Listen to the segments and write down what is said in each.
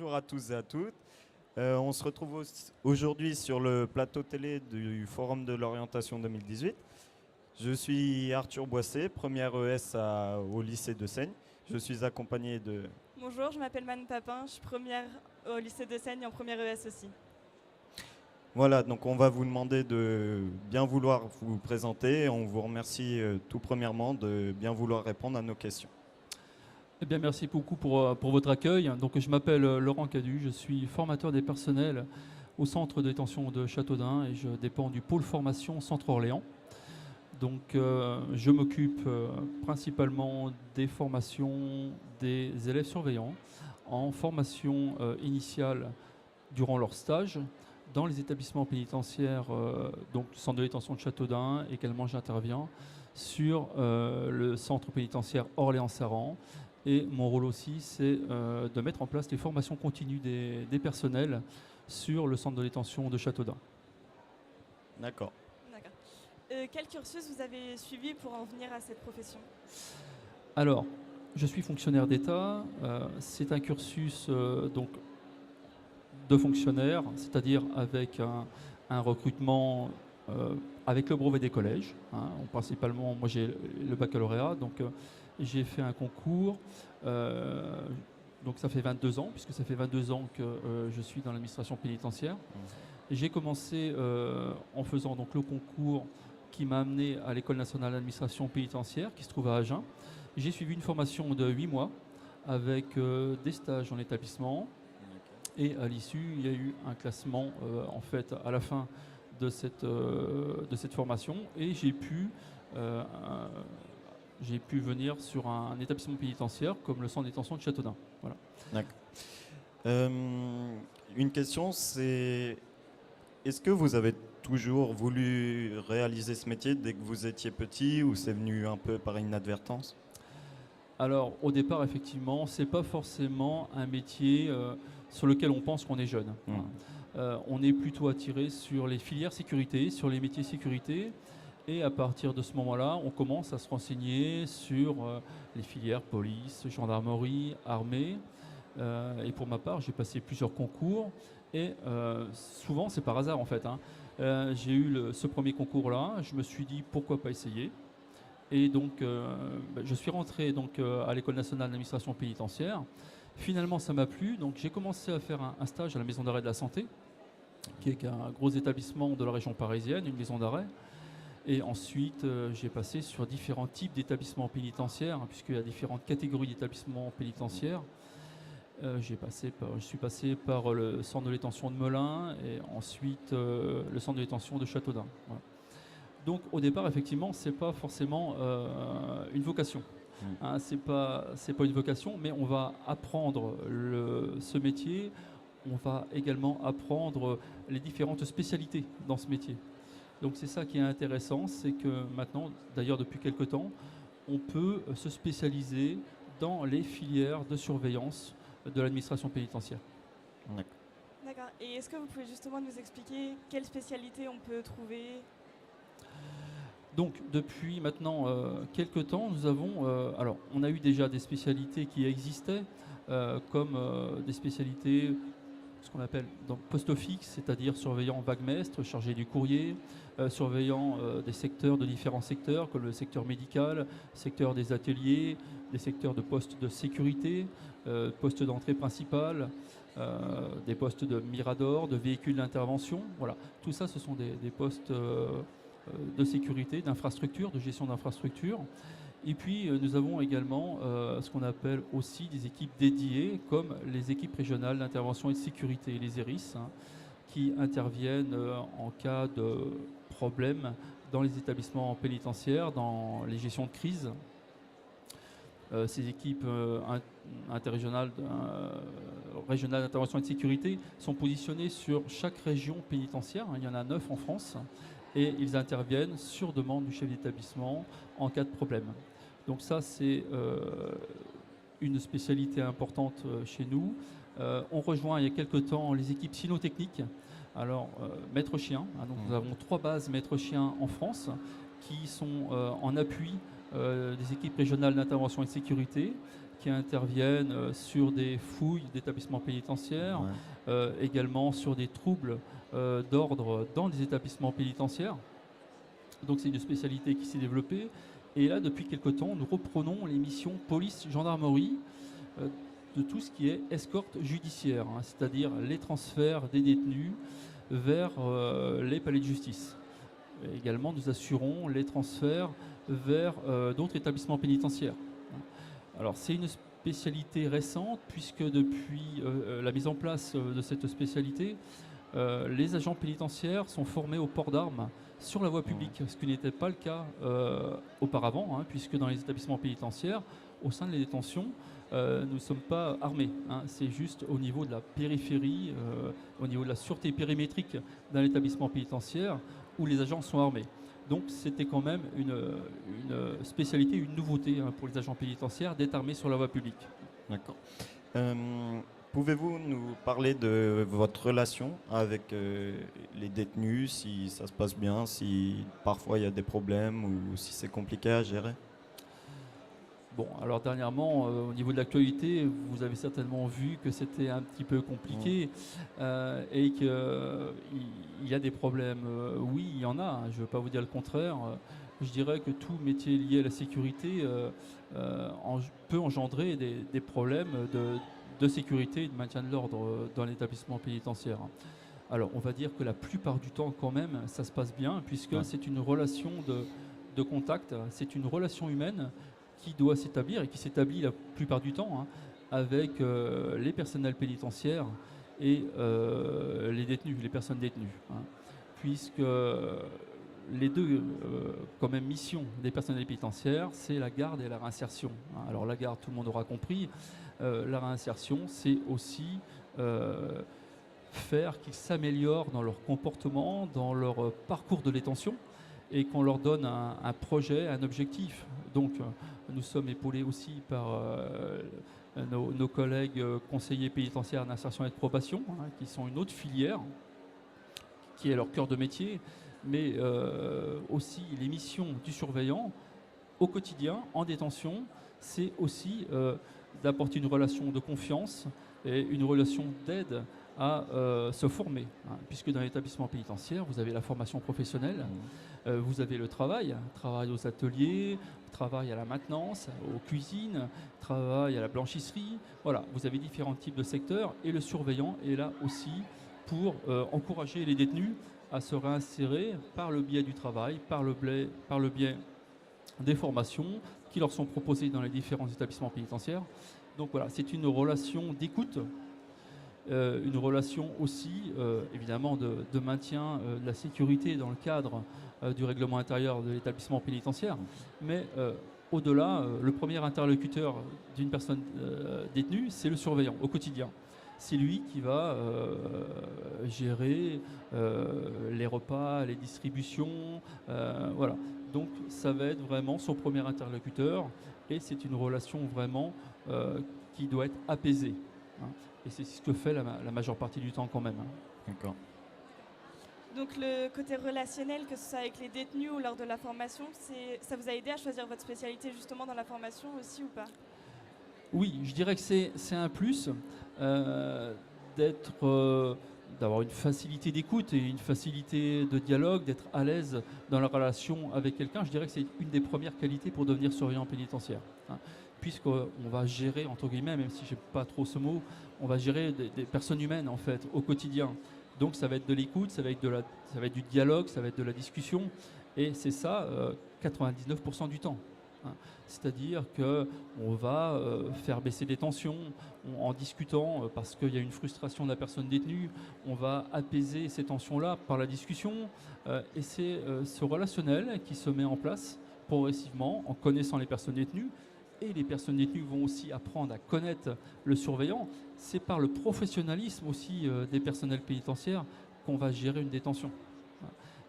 bonjour à tous et à toutes. On se retrouve aujourd'hui sur le plateau télé du Forum de l'orientation 2018. Je suis Arthur Boissé, première ES au lycée de Seigne. Je suis accompagné de... Bonjour, je m'appelle Manu Papin, je suis première au lycée de Seigne en première ES aussi. Voilà, donc on va vous demander de bien vouloir vous présenter. On vous remercie tout premièrement de bien vouloir répondre à nos questions. Eh bien, merci beaucoup pour votre accueil. Donc, je m'appelle Laurent Cadu, je suis formateur des personnels au centre de détention de Châteaudun et je dépends du pôle formation Centre Orléans. Donc, je m'occupe principalement des formations des élèves surveillants en formation initiale durant leur stage dans les établissements pénitentiaires, donc le centre de détention de Châteaudun. Également, j'interviens sur le centre pénitentiaire Orléans-Saran. Et mon rôle aussi, c'est de mettre en place les formations continues des personnels sur le centre de détention de Châteaudun. D'accord. D'accord. Quel cursus vous avez suivi pour en venir à cette profession? Alors, je suis fonctionnaire d'État. C'est un cursus donc, de fonctionnaire, c'est-à-dire avec un recrutement avec le brevet des collèges. Principalement, moi j'ai le baccalauréat, donc j'ai fait un concours. Donc ça fait 22 ans, puisque ça fait 22 ans que je suis dans l'administration pénitentiaire. J'ai commencé en faisant donc le concours qui m'a amené à l'École nationale d'administration pénitentiaire, qui se trouve à Agen. J'ai suivi une formation de 8 mois avec des stages en établissement. Et à l'issue, il y a eu un classement en fait à la fin de cette formation et j'ai pu venir sur un établissement pénitentiaire comme le centre de détention de Châteaudun. Voilà. D'accord. Une question, c'est est-ce que vous avez toujours voulu réaliser ce métier dès que vous étiez petit ou c'est venu un peu par inadvertance? Alors au départ, effectivement, c'est pas forcément un métier sur lequel on pense qu'on est jeune. On est plutôt attiré sur les filières sécurité, sur les métiers sécurité. Et à partir de ce moment-là, on commence à se renseigner sur les filières police, gendarmerie, armée. Et pour ma part, j'ai passé plusieurs concours. Et souvent, c'est par hasard en fait. J'ai eu ce premier concours-là. Je me suis dit, pourquoi pas essayer? Et donc, je suis rentré donc, à l'École nationale d'administration pénitentiaire. Finalement, ça m'a plu. Donc, j'ai commencé à faire un stage à la Maison d'arrêt de la Santé, qui est un gros établissement de la région parisienne, une maison d'arrêt. Et ensuite, j'ai passé sur différents types d'établissements pénitentiaires, puisqu'il y a différentes catégories d'établissements pénitentiaires. Je suis passé par le centre de détention de Melun et ensuite le centre de détention de Châteaudun. Voilà. Donc au départ, effectivement, c'est pas forcément une vocation. C'est pas une vocation, mais on va apprendre ce métier. On va également apprendre les différentes spécialités dans ce métier. Donc c'est ça qui est intéressant, c'est que maintenant, d'ailleurs depuis quelque temps, on peut se spécialiser dans les filières de surveillance de l'administration pénitentiaire. D'accord. Et est-ce que vous pouvez justement nous expliquer quelle spécialité on peut trouver? Donc depuis maintenant quelques temps, nous avons, alors on a eu déjà des spécialités qui existaient, comme des spécialités, ce qu'on appelle donc poste fixe, c'est-à-dire surveillant vague-mestre, chargé du courrier, surveillant des secteurs, de différents secteurs, comme le secteur médical, secteur des ateliers, des secteurs de postes de sécurité, postes d'entrée principale, des postes de mirador, de véhicules d'intervention. Voilà, tout ça, ce sont des postes de sécurité, d'infrastructure, de gestion d'infrastructure. Et puis nous avons également ce qu'on appelle aussi des équipes dédiées, comme les équipes régionales d'intervention et de sécurité, les ERIS, qui interviennent en cas de problème dans les établissements pénitentiaires, dans les gestions de crise. Ces équipes interrégionales, régionales d'intervention et de sécurité sont positionnées sur chaque région pénitentiaire. Il y en a 9 en France. Et ils interviennent sur demande du chef d'établissement en cas de problème. Donc ça, c'est une spécialité importante chez nous. On rejoint il y a quelques temps les équipes cynotechniques. Alors, maître chien, donc nous avons 3 bases maître chien en France qui sont en appui des équipes régionales d'intervention et de sécurité, qui interviennent sur des fouilles d'établissements pénitentiaires, également sur des troubles d'ordre dans des établissements pénitentiaires. Donc c'est une spécialité qui s'est développée. Et là, depuis quelque temps, nous reprenons les missions police-gendarmerie de tout ce qui est escorte judiciaire, c'est-à-dire les transferts des détenus vers les palais de justice. Et également, nous assurons les transferts vers d'autres établissements pénitentiaires. Alors, c'est une spécialité récente, puisque depuis la mise en place de cette spécialité, les agents pénitentiaires sont formés au port d'armes sur la voie publique, ce qui n'était pas le cas auparavant, puisque dans les établissements pénitentiaires, au sein de la détention, nous ne sommes pas armés. C'est juste au niveau de la périphérie, au niveau de la sûreté périmétrique d'un établissement pénitentiaire où les agents sont armés. Donc c'était quand même une spécialité, une nouveauté pour les agents pénitentiaires d'être armés sur la voie publique. D'accord. Pouvez-vous nous parler de votre relation avec les détenus, si ça se passe bien, si parfois il y a des problèmes ou si c'est compliqué à gérer? Bon, alors dernièrement, au niveau de l'actualité, vous avez certainement vu que c'était un petit peu compliqué et qu'il y a des problèmes. Oui, il y en a, je ne veux pas vous dire le contraire. Je dirais que tout métier lié à la sécurité peut engendrer des problèmes de sécurité et de maintien de l'ordre dans l'établissement pénitentiaire. Alors, on va dire que la plupart du temps, quand même, ça se passe bien, puisque c'est une relation de contact, c'est une relation humaine qui doit s'établir et qui s'établit la plupart du temps avec les personnels pénitentiaires et les détenus, les personnes détenues. Puisque les deux, quand même, missions des personnels pénitentiaires, c'est la garde et la réinsertion. Alors la garde, tout le monde aura compris. La réinsertion, c'est aussi faire qu'ils s'améliorent dans leur comportement, dans leur parcours de détention, et qu'on leur donne un projet, un objectif. Donc, nous sommes épaulés aussi par nos collègues conseillers pénitentiaires d'insertion et de probation, qui sont une autre filière, qui est leur cœur de métier, mais aussi les missions du surveillant au quotidien, en détention, c'est aussi d'apporter une relation de confiance et une relation d'aide à se former, puisque dans l'établissement pénitentiaire, vous avez la formation professionnelle, vous avez le travail aux ateliers, travail à la maintenance, aux cuisines, travail à la blanchisserie. Voilà, vous avez différents types de secteurs et le surveillant est là aussi pour encourager les détenus à se réinsérer par le biais du travail, par le biais des formations qui leur sont proposées dans les différents établissements pénitentiaires. Donc voilà, c'est une relation d'écoute, une relation aussi évidemment de maintien de la sécurité dans le cadre du règlement intérieur de l'établissement pénitentiaire. Mais au-delà, le premier interlocuteur d'une personne détenue, c'est le surveillant au quotidien. C'est lui qui va gérer les repas, les distributions, voilà. Donc ça va être vraiment son premier interlocuteur et c'est une relation vraiment qui doit être apaisée. Et c'est ce que fait la majeure partie du temps quand même. D'accord. Donc le côté relationnel, que ce soit avec les détenus ou lors de la formation, ça vous a aidé à choisir votre spécialité justement dans la formation aussi ou pas? Oui, je dirais que c'est un plus d'avoir une facilité d'écoute et une facilité de dialogue, d'être à l'aise dans la relation avec quelqu'un. Je dirais que c'est une des premières qualités pour devenir surveillant pénitentiaire. Puisqu'on va gérer, entre guillemets, même si je n'aime pas trop ce mot, on va gérer des personnes humaines en fait au quotidien. Donc ça va être de l'écoute, ça va être du dialogue, ça va être de la discussion. Et c'est ça 99% du temps. C'est-à-dire qu'on va faire baisser les tensions en discutant parce qu'il y a une frustration de la personne détenue. On va apaiser ces tensions-là par la discussion. Et c'est ce relationnel qui se met en place progressivement en connaissant les personnes détenues. Et les personnes détenues vont aussi apprendre à connaître le surveillant. C'est par le professionnalisme aussi des personnels pénitentiaires qu'on va gérer une détention.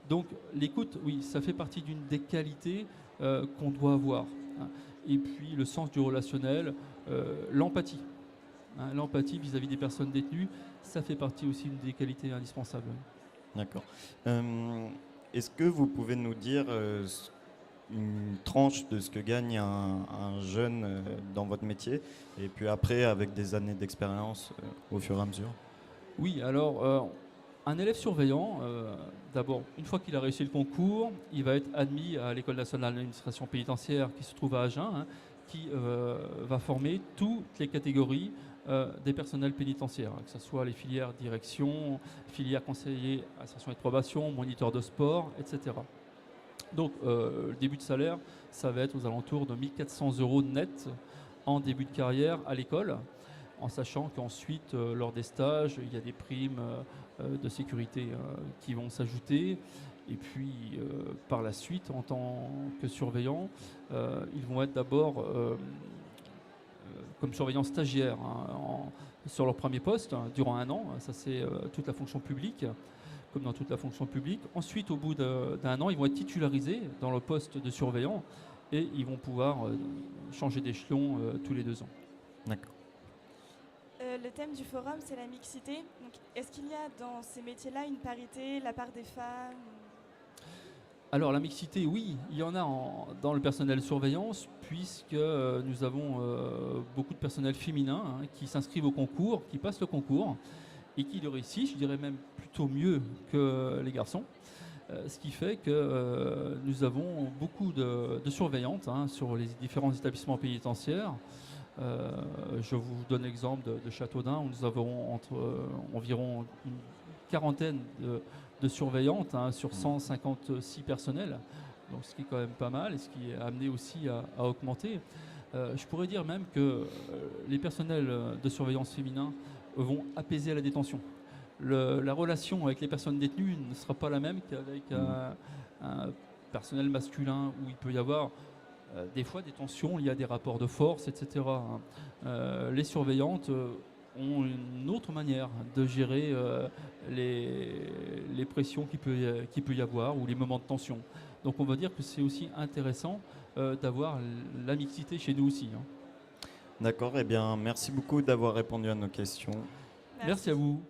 Donc l'écoute, oui, ça fait partie d'une des qualités qu'on doit avoir. Et puis le sens du relationnel, l'empathie. L'empathie vis-à-vis des personnes détenues, ça fait partie aussi d'une des qualités indispensables. D'accord. Est-ce que vous pouvez nous dire une tranche de ce que gagne un jeune dans votre métier, et puis après, avec des années d'expérience au fur et à mesure? Oui, alors un élève surveillant, d'abord, une fois qu'il a réussi le concours, il va être admis à l'École nationale d'administration pénitentiaire qui se trouve à Agen, hein, qui va former toutes les catégories des personnels pénitentiaires, que ce soit les filières direction, filières conseiller, insertion et de probation, moniteur de sport, etc. Donc le début de salaire, ça va être aux alentours de 1 400 € net en début de carrière à l'école, en sachant qu'ensuite, lors des stages, il y a des primes de sécurité qui vont s'ajouter. Et puis, par la suite, en tant que surveillants, ils vont être d'abord comme surveillants stagiaires, hein, sur leur premier poste, hein, durant 1 an. Ça, c'est toute la fonction publique, comme dans toute la fonction publique. Ensuite, au bout d'1 an, ils vont être titularisés dans le poste de surveillant et ils vont pouvoir changer d'échelon tous les 2 ans. D'accord. Le thème du forum, c'est la mixité. Donc, est-ce qu'il y a dans ces métiers-là une parité, la part des femmes? Alors la mixité, oui, il y en a dans le personnel surveillance, puisque nous avons beaucoup de personnel féminin, hein, qui s'inscrivent au concours, qui passent le concours et qui le réussissent, je dirais même plutôt mieux que les garçons. Ce qui fait que nous avons beaucoup de surveillantes, hein, sur les différents établissements pénitentiaires. Je vous donne l'exemple de Châteaudun, où nous avons environ une quarantaine de surveillantes, hein, sur 156 personnels, donc ce qui est quand même pas mal et ce qui est amené aussi à augmenter. Je pourrais dire même que les personnels de surveillance féminins vont apaiser la détention. La relation avec les personnes détenues ne sera pas la même qu'avec un personnel masculin, où il peut y avoir des fois des tensions liées à des rapports de force, etc. Les surveillantes ont une autre manière de gérer les pressions qu'il peut y avoir, ou les moments de tension. Donc on va dire que c'est aussi intéressant d'avoir la mixité chez nous aussi, hein. D'accord, eh bien merci beaucoup d'avoir répondu à nos questions. Merci à vous.